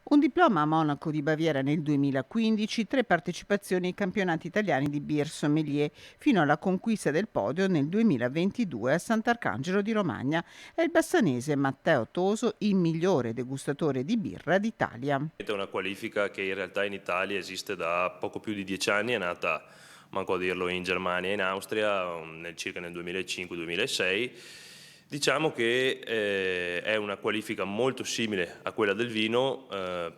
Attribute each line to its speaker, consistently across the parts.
Speaker 1: Un diploma a Monaco di Baviera nel 2015, 3 partecipazioni ai campionati italiani di Beer Sommelier, fino alla conquista del podio nel 2022 a Sant'Arcangelo di Romagna. È il bassanese Matteo Toso il migliore degustatore di birra d'Italia.
Speaker 2: È una qualifica che in realtà in Italia esiste da poco più di 10 anni, è nata, manco a dirlo, in Germania e in Austria, circa nel 2005-2006. Diciamo che è una qualifica molto simile a quella del vino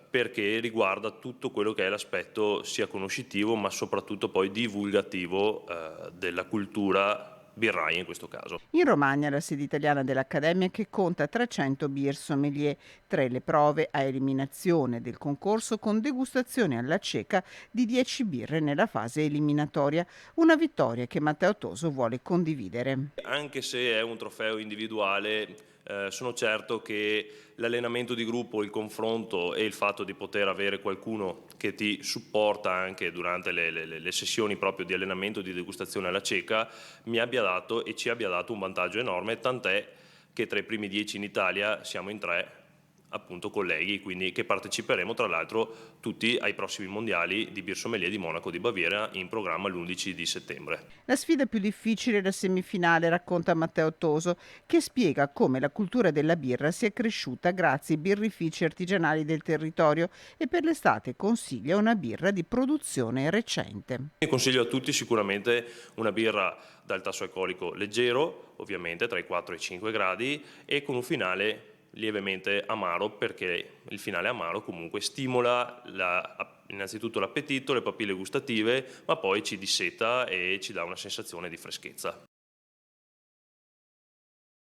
Speaker 2: perché riguarda tutto quello che è l'aspetto sia conoscitivo ma soprattutto poi divulgativo della cultura birraia in questo caso.
Speaker 1: In Romagna la sede italiana dell'Accademia che conta 300 beer sommelier, 3 le prove a eliminazione del concorso con degustazione alla cieca di 10 birre nella fase eliminatoria, una vittoria che Matteo Toso vuole condividere.
Speaker 2: Anche se è un trofeo individuale, sono certo che l'allenamento di gruppo, il confronto e il fatto di poter avere qualcuno che ti supporta anche durante le sessioni proprio di allenamento, di degustazione alla cieca, mi abbia dato e ci abbia dato un vantaggio enorme, tant'è che tra i primi 10 in Italia siamo in 3 appunto colleghi, quindi che parteciperemo tra l'altro tutti ai prossimi mondiali di Beer Sommelier di Monaco di Baviera in programma l'11 di settembre.
Speaker 1: La sfida più difficile è la semifinale, racconta Matteo Toso, che spiega come la cultura della birra sia cresciuta grazie ai birrifici artigianali del territorio e per l'estate consiglia una birra di produzione recente.
Speaker 2: Consiglio a tutti sicuramente una birra dal tasso alcolico leggero, ovviamente tra i 4 e i 5 gradi, e con un finale lievemente amaro, perché il finale amaro comunque stimola innanzitutto l'appetito, le papille gustative, ma poi ci disseta e ci dà una sensazione di freschezza.